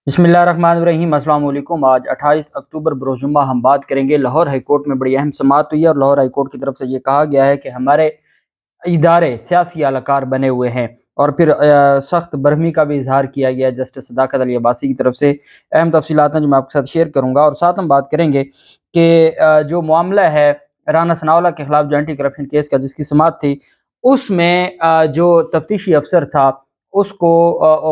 बिस्मिल्लाहिर्रहमानिर्रहीम। अस्सलाम वालेकुम। आज 28 अक्टूबर बरोज़ जुम्मा हम बात करेंगे। लाहौर हाई कोर्ट में बड़ी अहम समाअत हुई है और लाहौर हाई कोर्ट की तरफ से ये कहा गया है कि हमारे इदारे सियासी अहलकार बने हुए हैं और फिर सख्त बरहमी का भी इजहार किया गया है जस्टिस सदाकत अली अब्बासी की तरफ से। अहम तफसीलात हैं जो मैं आपके साथ शेयर करूँगा और साथ हम बात करेंगे कि जो मामला है राना सनाउल्लाह के खिलाफ जो एंटी करप्शन केस का जिसकी समाअत थी उसमें जो तफ्तीशी अफसर था उसको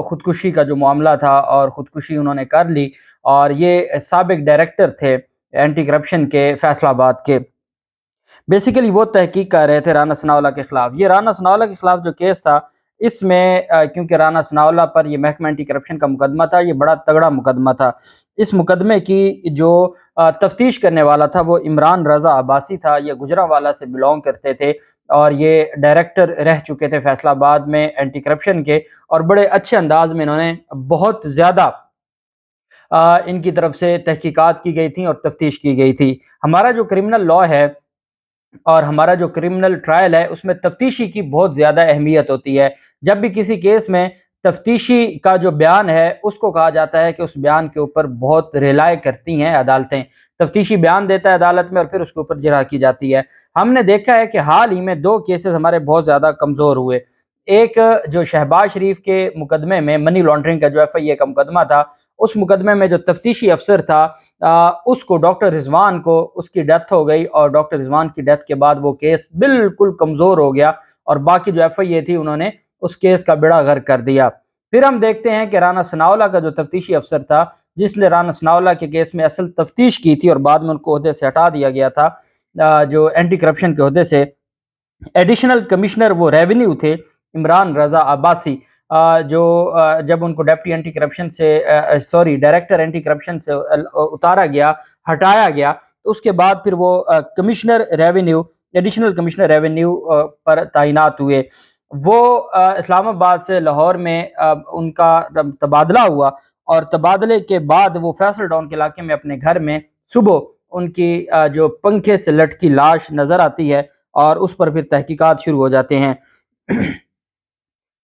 खुदकुशी का जो मामला था और खुदकुशी उन्होंने कर ली और ये साबिक डायरेक्टर थे एंटी करप्शन के फैसलाबाद के। बेसिकली वो तहकीक कर रहे थे राना सनाउल्लाह के खिलाफ। ये राना सनाउल्लाह के खिलाफ जो केस था इसमें क्योंकि राना सनाउल्लाह पर ये महकमा एंटी करप्शन का मुकदमा था, ये बड़ा तगड़ा मुकदमा था। इस मुकदमे की जो तफ्तीश करने वाला था वो इमरान रजा अब्बासी था। ये गुजरांवाला से बिलोंग करते थे और ये डायरेक्टर रह चुके थे फैसलाबाद में एंटी करप्शन के और बड़े अच्छे अंदाज में इन्होंने बहुत ज़्यादा इनकी तरफ से तहकीकात की गई थी और तफ्तीश की गई थी। हमारा जो क्रिमिनल लॉ है और हमारा जो क्रिमिनल ट्रायल है उसमें तफ्तीशी की बहुत ज़्यादा अहमियत होती है। जब भी किसी केस में तफ्तीशी का जो बयान है उसको कहा जाता है कि उस बयान के ऊपर बहुत रिलाय करती हैं अदालतें। तफ्तीशी बयान देता है अदालत में और फिर उसके ऊपर जरा की जाती है। हमने देखा है कि हाल ही में दो केसेस हमारे बहुत ज़्यादा कमज़ोर हुए। एक जो शहबाज शरीफ के मुकदमे में मनी लॉन्ड्रिंग का जो FIA का मुकदमा था उस मुकदमे में जो तफ्तीशी अफसर था उसको डॉक्टर रिजवान को उसकी डेथ हो गई और डॉक्टर रिजवान की डेथ के बाद वो केस बिल्कुल कमज़ोर हो गया और बाकी जो FIA थी उन्होंने उस केस का बेड़ा गर्क कर दिया। फिर हम देखते हैं कि राना सनाउल्लाह का जो तफ्तीशी अफसर था जिसने राना सनाउल्लाह के केस में असल तफ्तीश की थी और बाद में उनको ओहदे से हटा दिया गया था, जो एंटी करप्शन के ओहदे से एडिशनल कमिश्नर वो रेवेन्यू थे इमरान रजा अब्बासी, जो जब उनको डेप्टी एंटी करप्शन से डायरेक्टर एंटी करप्शन से उतारा गया, हटाया गया, तो उसके बाद फिर वो commissioner revenue additional commissioner revenue पर तैनात हुए। वो इस्लामाबाद से लाहौर में उनका तबादला हुआ और तबादले के बाद वो फैसल टाउन के इलाके में अपने घर में सुबह उनकी जो पंखे से लटकी लाश नजर आती है और उस पर फिर तहकीकात शुरू हो जाते हैं।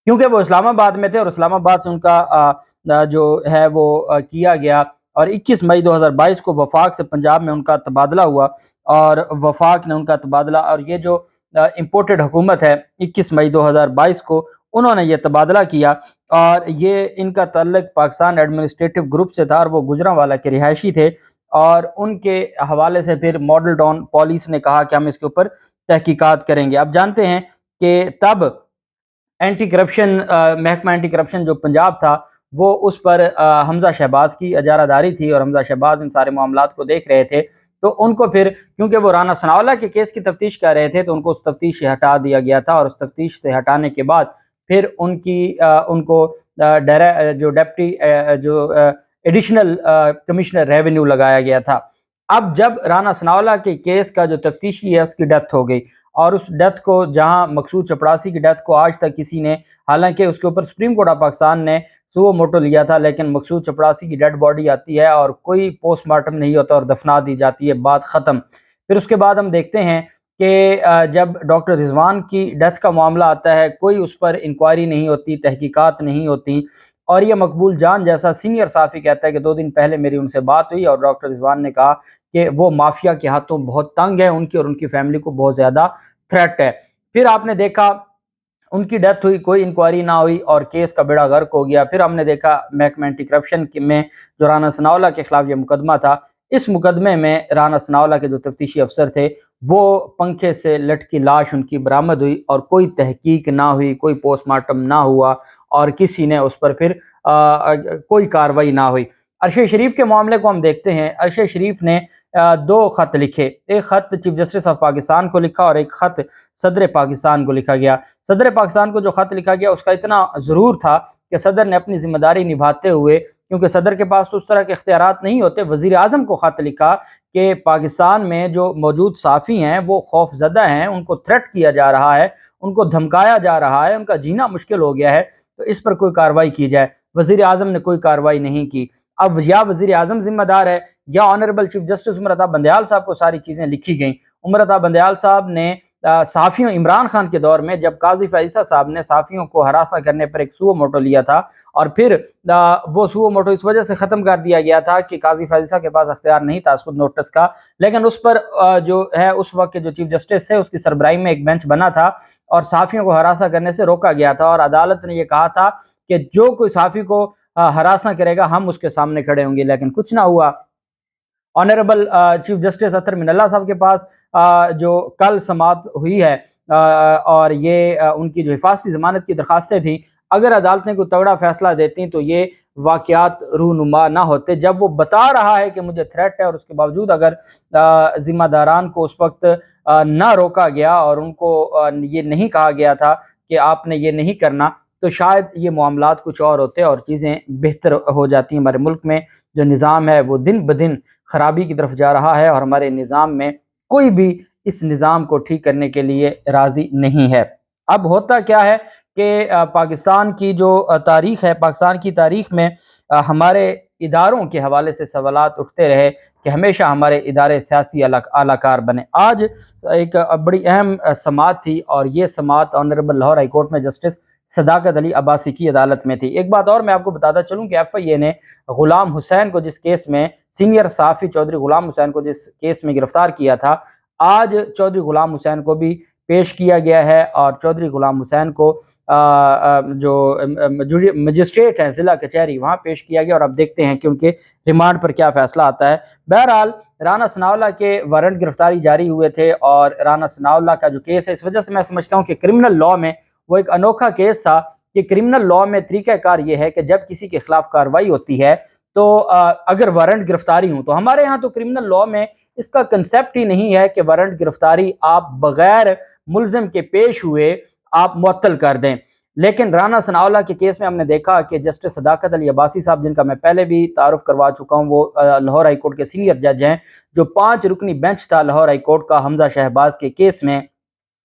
क्योंकि वो इस्लामाबाद में थे और इस्लामाबाद से उनका जो है वो किया गया और 21 मई 2022 को वफाक से पंजाब में उनका तबादला हुआ और वफाक ने उनका तबादला और ये जो इम्पोर्टेड हुकूमत है 21 मई 2022 को उन्होंने ये तबादला किया और ये इनका ताल्लुक पाकिस्तान एडमिनिस्ट्रेटिव ग्रुप से था और वो गुजरांवाला के रिहायशी थे और उनके हवाले से फिर मॉडल टाउन पुलिस ने कहा कि हम इसके ऊपर तहकीकात करेंगे। आप जानते हैं कि तब एंटी करप्शन महकमा एंटी करप्शन जो पंजाब था वो उस पर हमजा शहबाज की अजारादारी थी और हमजा शहबाज इन सारे मामलात को देख रहे थे, तो उनको फिर क्योंकि वो राना सनाउल्लाह के केस की तफ्तीश कर रहे थे तो उनको उस तफ्तीश से हटा दिया गया था और उस तफ्तीश से हटाने के बाद फिर उनको जो डेप्टी जो एडिशनल कमिश्नर रेवेन्यू लगाया गया था। अब जब राना सनाउल्लाह के केस का जो तफ्तीशी है उसकी डेथ हो गई और उस डेथ को जहां मकसूद चपड़ासी की डेथ को आज तक किसी ने, हालांकि उसके ऊपर सुप्रीम कोर्ट ऑफ पाकिस्तान ने सुओ मोटो लिया था, लेकिन मकसूद चपड़ासी की डेड बॉडी आती है और कोई पोस्टमार्टम नहीं होता और दफना दी जाती है, बात ख़त्म। फिर उसके बाद हम देखते हैं कि जब डॉक्टर रिजवान की डेथ का मामला आता है कोई उस पर इंक्वायरी नहीं होती, तहकीकात नहीं होती और ये मकबूल जान जैसा सीनियर साफ़ी कहता है कि 2 दिन पहले मेरी उनसे बात हुई और डॉक्टर रिजवान ने कहा कि वो माफिया के हाथों बहुत तंग है, उनकी और उनकी फैमिली को बहुत ज़्यादा थ्रेट है। फिर आपने देखा उनकी डेथ हुई, कोई इंक्वायरी ना हुई और केस का बेड़ा गर्क हो गया। फिर हमने देखा महकमा एंटी करप्शन में जो राना सनाउल्लाह के खिलाफ ये मुकदमा था, इस मुकदमे में राना सनाउल्लाह के जो तफ्तीशी अफसर थे वो पंखे से लटकी लाश उनकी बरामद हुई और कोई तहकीक ना हुई, कोई पोस्टमार्टम ना हुआ और किसी ने उस पर फिर कोई कार्रवाई ना हुई। अरशद शरीफ के मामले को हम देखते हैं। अरशद शरीफ ने 2 खत लिखे, एक खत चीफ जस्टिस ऑफ पाकिस्तान को लिखा और एक खत सदर पाकिस्तान को लिखा गया। सदर पाकिस्तान को जो खत लिखा गया उसका इतना ज़रूर था कि सदर ने अपनी जिम्मेदारी निभाते हुए, क्योंकि सदर के पास उस तरह के इख्तियारात नहीं होते, वज़ीर आज़म को खत लिखा कि पाकिस्तान में जो मौजूद साफ़ी हैं वो खौफजदा हैं, उनको थ्रेट किया जा रहा है, उनको धमकाया जा रहा है, उनका जीना मुश्किल हो गया है, तो इस पर कोई कार्रवाई की जाए। वज़ीर आज़म ने कोई कार्रवाई नहीं की। अब या वज़ीर आज़म जिम्मेदार है یا honourable chief justice Umar Ata Bandial صاحب کو ساری چیزیں لکھی گئیں۔ عمر عطا بندیال صاحب نے صحافیوں عمران خان کے دور میں جب قاضی فیصل صاحب نے صحافیوں کو ہراساں کرنے پر ایک سو موٹو لیا تھا، اور پھر وہ سو موٹو اس وجہ سے ختم کر دیا گیا تھا کہ قاضی فیصل کے پاس اختیار نہیں تھا اس خود نوٹس کا، لیکن اس پر جو ہے اس وقت کے جو چیف جسٹس تھے اس کی سربراہی میں ایک بینچ بنا تھا اور صحافیوں کو ہراساں کرنے سے روکا گیا تھا، اور عدالت نے یہ کہا تھا کہ جو کوئی صحافی کو ہراساں کرے گا ہم اس کے سامنے کھڑے ہوں گے، لیکن کچھ نہ ہوا۔ آنریبل چیف جسٹس اطہر من اللہ صاحب کے پاس جو کل سماعت ہوئی ہے اور یہ ان کی جو حفاظتی ضمانت کی درخواستیں تھیں، اگر عدالت نے کوئی تگڑا فیصلہ دیتی تو یہ واقعات رونما نہ ہوتے۔ جب وہ بتا رہا ہے کہ مجھے تھریٹ ہے اور اس کے باوجود اگر ذمہ داران کو اس وقت نہ روکا گیا اور ان کو یہ نہیں کہا گیا تھا کہ آپ نے یہ نہیں کرنا، تو شاید یہ معاملات کچھ اور ہوتے اور چیزیں بہتر ہو جاتی۔ ہمارے ملک میں جو نظام ہے وہ دن بدن خرابی کی طرف جا رہا ہے، اور ہمارے نظام میں کوئی بھی اس نظام کو ٹھیک کرنے کے لیے راضی نہیں ہے۔ اب ہوتا کیا ہے کہ پاکستان کی جو تاریخ ہے، پاکستان کی تاریخ میں ہمارے اداروں کے حوالے سے سوالات اٹھتے رہے کہ ہمیشہ ہمارے ادارے سیاسی اعلی کار بنے۔ آج ایک بڑی اہم سماعت تھی، اور یہ سماعت آنریبل لاہور ہائی کورٹ میں جسٹس صداقت علی عباسی کی عدالت میں تھی۔ ایک بات اور میں آپ کو بتاتا چلوں کہ ایف آئی اے نے غلام حسین کو جس کیس میں، سینئر صحافی چودھری غلام حسین کو جس کیس میں گرفتار کیا تھا، آج چودھری غلام حسین کو بھی پیش کیا گیا ہے، اور چودھری غلام حسین کو جو مجسٹریٹ ہیں ضلع کچہری وہاں پیش کیا گیا، اور اب دیکھتے ہیں کہ ان کے ریمانڈ پر کیا فیصلہ آتا ہے۔ بہرحال رانا ثناءاللہ کے وارنٹ گرفتاری جاری ہوئے تھے، اور رانا ثناءاللہ کا جو کیس ہے، اس وجہ سے میں سمجھتا ہوں کہ کرمنل لاء میں وہ ایک انوکھا کیس تھا کہ کرمنل لاء میں طریقہ کار یہ ہے کہ جب کسی کے خلاف کارروائی ہوتی ہے تو اگر وارنٹ گرفتاری ہوں، تو ہمارے ہاں تو کرمنل لاء میں اس کا کنسیپٹ ہی نہیں ہے کہ وارنٹ گرفتاری آپ بغیر ملزم کے پیش ہوئے آپ معطل کر دیں۔ لیکن رانا ثناءاللہ کے کیس میں ہم نے دیکھا کہ جسٹس صداقت علی عباسی صاحب، جن کا میں پہلے بھی تعارف کروا چکا ہوں، وہ لاہور ہائی کورٹ کے سینئر جج ہیں، جو 5 رکنی بینچ تھا لاہور ہائی کورٹ کا حمزہ شہباز کے کیس میں،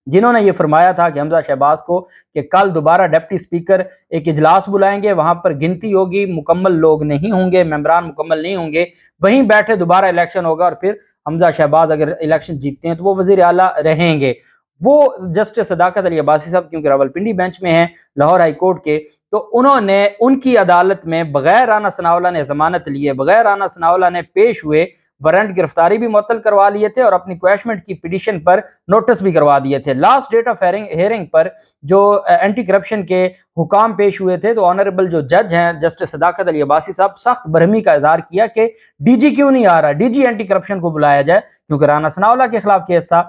جنہوں نے یہ فرمایا تھا کہ حمزہ شہباز کو کہ کل دوبارہ ڈپٹی سپیکر ایک اجلاس بلائیں گے، وہاں پر گنتی ہوگی، مکمل لوگ نہیں ہوں گے، ممبران مکمل نہیں ہوں گے، وہیں بیٹھے دوبارہ الیکشن ہوگا، اور پھر حمزہ شہباز اگر الیکشن جیتتے ہیں تو وہ وزیر اعلیٰ رہیں گے۔ وہ جسٹس صداقت علی عباسی صاحب کیونکہ راولپنڈی بینچ میں ہیں لاہور ہائی کورٹ کے، تو انہوں نے ان کی عدالت میں بغیر رانا ثناءاللہ نے ضمانت لیے، بغیر رانا ثناءاللہ نے پیش ہوئے وارنٹ گرفتاری بھی معطل کروا لیے تھے، اور اپنی کویشمنٹ کی پٹیشن پر نوٹس بھی کروا دیے تھے۔ لاسٹ ڈیٹ آف ہیئرنگ پر جو اینٹی کرپشن کے حکام پیش ہوئے تھے، تو آنریبل جو جج ہیں جسٹس صداقت علی عباسی صاحب سخت برہمی کا اظہار کیا کہ ڈی جی کیوں نہیں آ رہا، ڈی جی اینٹی کرپشن کو بلایا جائے، کیونکہ رانا ثناءاللہ کے خلاف کیس تھا۔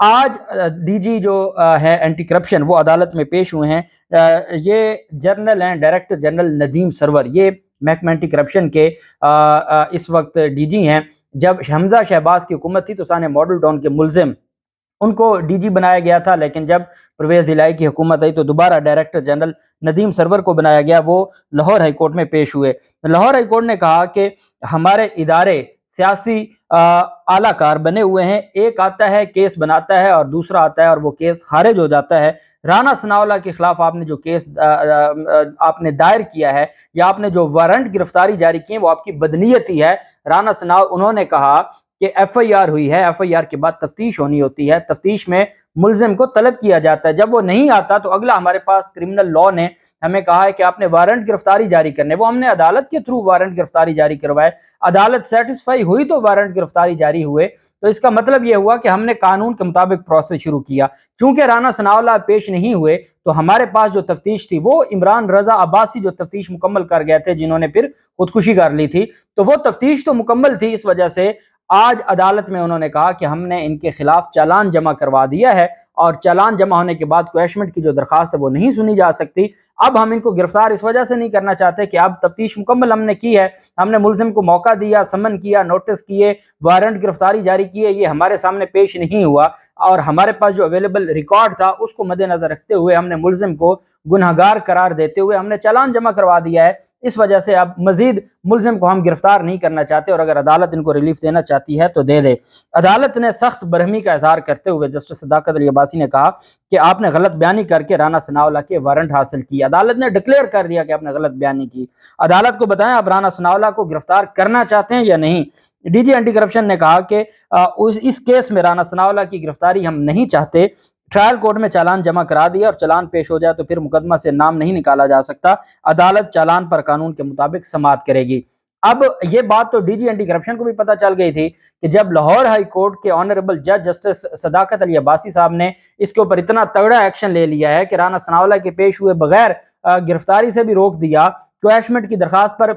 آج ڈی جی جو ہے اینٹی کرپشن وہ عدالت میں پیش ہوئے ہیں، یہ جنرل ہیں ڈائریکٹر جنرل ندیم سرور، یہ محکمہ اینٹی کرپشن کے اس وقت ڈی جی ہیں۔ جب حمزہ شہباز کی حکومت تھی تو سانے ماڈل ٹاؤن کے ملزم ان کو ڈی جی بنایا گیا تھا، لیکن جب پرویز دلائی کی حکومت آئی تو دوبارہ ڈائریکٹر جنرل ندیم سرور کو بنایا گیا، وہ لاہور ہائی کورٹ میں پیش ہوئے۔ لاہور ہائی کورٹ نے کہا کہ ہمارے ادارے سیاسی اعلی کار بنے ہوئے ہیں، ایک آتا ہے کیس بناتا ہے اور دوسرا آتا ہے اور وہ کیس خارج ہو جاتا ہے۔ رانا ثناءاللہ کے خلاف آپ نے جو کیس آپ نے دائر کیا ہے یا آپ نے جو وارنٹ گرفتاری جاری کی ہے وہ آپ کی بدنیتی ہے۔ رانا ثناءاللہ انہوں نے کہا کہ ایف آئی آر ہوئی ہے، ایف آئی آر کے بعد تفتیش ہونی ہوتی ہے، تفتیش میں ملزم کو طلب کیا جاتا ہے، جب وہ نہیں آتا تو اگلا ہمارے پاس کرمنل لاء نے ہمیں کہا ہے کہ آپ نے وارنٹ گرفتاری جاری کرنے، وہ ہم نے عدالت کے تھرو وارنٹ گرفتاری جاری کروائے، عدالت سیٹسفائی ہوئی تو وارنٹ گرفتاری جاری ہوئے، تو اس کا مطلب یہ ہوا کہ ہم نے قانون کے مطابق پروسیس شروع کیا۔ چونکہ رانا ثناءاللہ پیش نہیں ہوئے تو ہمارے پاس جو تفتیش تھی وہ عمران رضا عباسی جو تفتیش مکمل کر گئے تھے، جنہوں نے پھر خودکشی کر لی تھی، تو وہ تفتیش تو مکمل تھی، اس وجہ سے آج عدالت میں انہوں نے کہا کہ ہم نے ان کے خلاف چالان جمع کروا دیا ہے، اور چالان جمع ہونے کے بعد کویشمنٹ کی جو درخواست ہے وہ نہیں سنی جا سکتی۔ اب ہم ان کو گرفتار اس وجہ سے نہیں کرنا چاہتے کہ اب تفتیش مکمل ہم نے کی ہے، ہم نے ملزم کو موقع دیا، سمن کیا، نوٹس کیے، وارنٹ گرفتاری جاری کیے، یہ ہمارے سامنے پیش نہیں ہوا، اور ہمارے پاس جو اویلیبل ریکارڈ تھا اس کو مد نظر رکھتے ہوئے ہم نے ملزم کو گنہگار قرار دیتے ہوئے ہم نے چالان جمع کروا دیا ہے۔ اس وجہ سے اب مزید ملزم کو ہم گرفتار نہیں کرنا چاہتے، اور اگر عدالت ان کو ریلیف دینا چاہتی ہے تو دے دے۔ عدالت نے سخت برہمی کا اظہار کرتے ہوئے جسٹس صداقت علی عباسی अब्बासी ने कहा कि आपने गलत बयानी करके राना सनाउल्लाह के वारंट हासिल की। अदालत ने डिक्लेयर कर दिया कि आपने गलत बयानी की। अदालत को बताएं आप राना सनाउल्लाह को गिरफ्तार करना चाहते हैं या नहीं। डीजी एंटी करप्शन ने कहा कि इस केस में राना सनाउल्लाह की गिरफ्तारी हम नहीं चाहते। ट्रायल कोर्ट में चालान जमा करा दिया और चालान पेश हो जाए तो फिर मुकदमा से नाम नहीं निकाला जा सकता। अदालत चालान पर कानून के मुताबिक समाअत करेगी। अब ये बात तो डीजी एंटी करप्शन को भी पता चल गई थी कि जब लाहौर हाई कोर्ट के ऑनरेबल जज जस्टिस सदाकत अली अब्बासी साहब ने इसके ऊपर इतना तगड़ा एक्शन ले लिया है कि राना सनाउल्लाह के पेश हुए बगैर गिरफ्तारी से भी रोक दिया, क्वैशमेंट की दरखास्त पर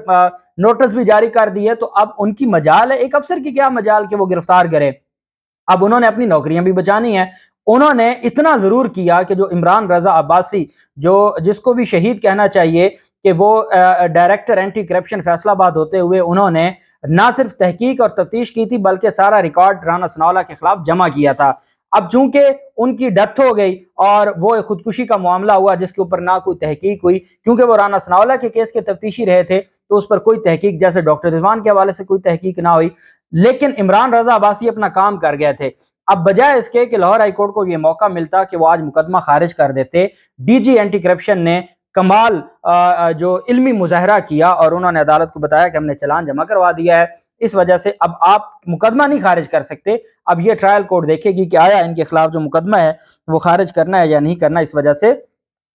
नोटिस भी जारी कर दिए, तो अब उनकी मजाल है, एक अफसर की क्या मजाल कि वो गिरफ्तार करे। अब उन्होंने अपनी नौकरियां भी बचानी है। उन्होंने इतना जरूर किया कि जो इमरान रजा अब्बासी, जो जिसको भी शहीद कहना चाहिए, कि वो डायरेक्टर एंटी करप्शन फैसलाबाद होते हुए उन्होंने ना सिर्फ तहकीक और तफ्तीश की थी बल्कि सारा रिकॉर्ड राना सनाउल्लाह के खिलाफ जमा किया था। अब चूंकि उनकी डेथ हो गई और वो एक खुदकुशी का मामला हुआ जिसके ऊपर ना कोई तहकीक हुई, क्योंकि वो राना सनाउल्लाह के केस के तफ्तीशी रहे थे तो उस पर कोई तहकीक, जैसे डॉक्टर रिजवान के हवाले से कोई तहकीक ना हुई। लेकिन इमरान रजा अब्बासी अपना काम कर गए थे। अब बजाय इसके कि लाहौर हाई कोर्ट को यह मौका मिलता कि वो आज मुकदमा खारिज कर देते, डीजी एंटी करप्शन ने कमाल जो इल्मी मुजाहरा किया और उन्होंने अदालत को बताया कि हमने चालान जमा करवा दिया है, इस वजह से अब आप मुकदमा नहीं खारिज कर सकते। अब ये ट्रायल कोर्ट देखेगी कि आया इनके खिलाफ जो मुकदमा है वो खारिज करना है या नहीं करना, इस वजह से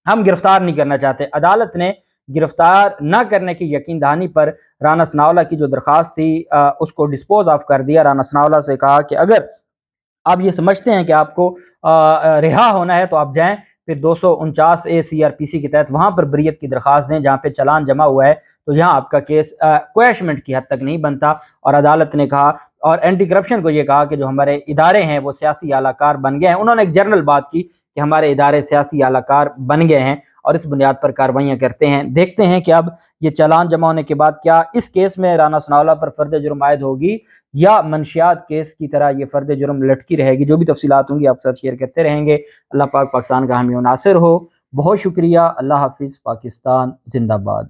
हम गिरफ्तार नहीं करना चाहते। अदालत ने गिरफ्तार न करने की यकीन दहानी पर राना सनाउल्लाह की जो दरखास्त थी उसको डिस्पोज ऑफ कर दिया। राना सनाउल्लाह से कहा कि अगर आप ये समझते हैं कि आपको रिहा होना है तो आप जाएं, फिर 249A CRPC के तहत वहां पर बरीयत की दरखास्त दें जहां पे चालान जमा हुआ है, तो यहाँ आपका केस क्वैशमेंट की हद तक नहीं बनता। और अदालत ने कहा और एंटी करप्शन को ये कहा कि जो हमारे इदारे हैं वो सियासी आलाकार बन गए हैं। उन्होंने एक जनरल बात की कि हमारे इदारे सियासी आलाकार बन गए हैं और इस बुनियाद पर कार्रवाइयाँ करते हैं। देखते हैं कि अब ये चालान जमा होने के बाद क्या इस केस में राना सनाउल्लाह पर फर्द जुर्म आयद होगी या मंशियात केस की तरह ये फर्द जुर्म लटकी रहेगी। जो भी तफसीलात होंगी आपके साथ शेयर करते रहेंगे। अल्लाह पाक पाकिस्तान का हामी नासिर हो। बहुत शुक्रिया। अल्लाह हाफिज़। पाकिस्तान जिंदाबाद।